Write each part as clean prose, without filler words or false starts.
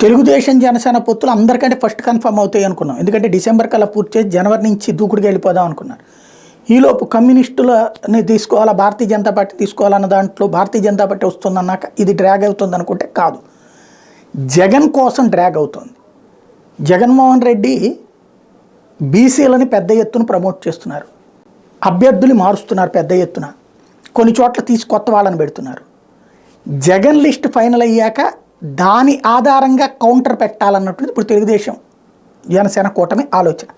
తెలుగుదేశం జనసేన పొత్తులు అందరికంటే first confirm అవుతాయి అనుకున్నాం. ఎందుకంటే డిసెంబర్ కల్లా పూర్తి చేసి జనవరి నుంచి దూకుడుగా వెళ్ళిపోదాం అనుకున్నారు. ఈలోపు కమ్యూనిస్టులని తీసుకోవాలా, భారతీయ జనతా పార్టీ తీసుకోవాలన్న దాంట్లో భారతీయ జనతా పార్టీ వస్తుందన్నాక ఇది డ్రాగ్ అవుతుంది అనుకుంటే కాదు, జగన్ కోసం డ్రాగ్ అవుతుంది. జగన్మోహన్ రెడ్డి బీసీలని పెద్ద ఎత్తున ప్రమోట్ చేస్తున్నారు, అభ్యర్థులు మారుస్తున్నారు పెద్ద ఎత్తున, కొన్ని చోట్ల తీసి కొత్త వాళ్ళని పెడుతున్నారు. జగన్ లిస్ట్ ఫైనల్ అయ్యాక దాని ఆధారంగా కౌంటర్ పెట్టాలన్నట్టు ఇప్పుడు తెలుగుదేశం జనసేన కూటమి ఆలోచన.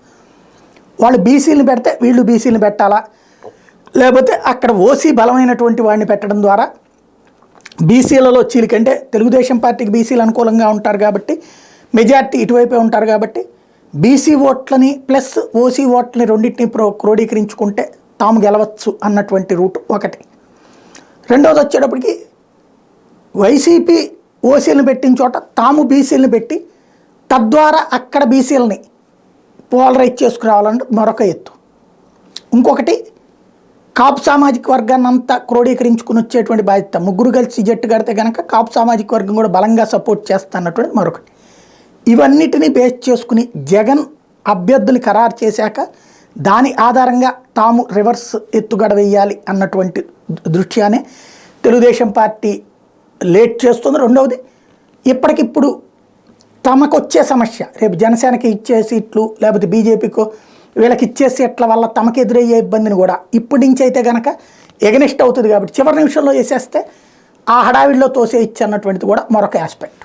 వాళ్ళు బీసీలను పెడితే వీళ్ళు బీసీలను పెట్టాలా, లేకపోతే అక్కడ ఓసీ బలమైనటువంటి వాడిని పెట్టడం ద్వారా బీసీలలో చీలికంటే తెలుగుదేశం పార్టీకి బీసీలు అనుకూలంగా ఉంటారు కాబట్టి మెజార్టీ ఇటువైపే ఉంటారు కాబట్టి బీసీ ఓట్లని ప్లస్ ఓసీ ఓట్లని రెండింటిని క్రోడీకరించుకుంటే తాము గెలవచ్చు అన్నటువంటి రూట్ ఒకటి. రెండవది వచ్చేటప్పటికి వైసీపీ ఓసీలను పెట్టిన చోట తాము బీసీలను పెట్టి తద్వారా అక్కడ బీసీలని పోలరైజ్ చేసుకురావాలంటే మరొక ఎత్తు. ఇంకొకటి కాపు సామాజిక వర్గాన్ని అంతా క్రోడీకరించుకుని వచ్చేటువంటి బాధ్యత, ముగ్గురు కలిసి జట్టు కడితే కనుక కాపు సామాజిక వర్గం కూడా బలంగా సపోర్ట్ చేస్తున్నటువంటి మరొకటి. ఇవన్నిటినీ బేస్ చేసుకుని జగన్ అభ్యర్థులు ఖరారు చేశాక దాని ఆధారంగా తాము రివర్స్ ఎత్తుగడ వేయాలి అన్నటువంటి దృష్ట్యానే తెలుగుదేశం పార్టీ లేట్ చేస్తుంది. రెండవది ఇప్పటికిప్పుడు తమకు వచ్చే సమస్య, రేపు జనసేనకి ఇచ్చే సీట్లు లేకపోతే బీజేపీకో వీళ్ళకి ఇచ్చే సీట్ల వల్ల తమకు ఎదురయ్యే ఇబ్బందిని కూడా ఇప్పటి నుంచి అయితే కనుక ఎగనిస్ట్ అవుతుంది కాబట్టి చివరి నిమిషంలో వేసేస్తే ఆ హడావిడిలో తోసే ఇచ్చన్నటువంటిది కూడా మరొక ఆస్పెక్ట్.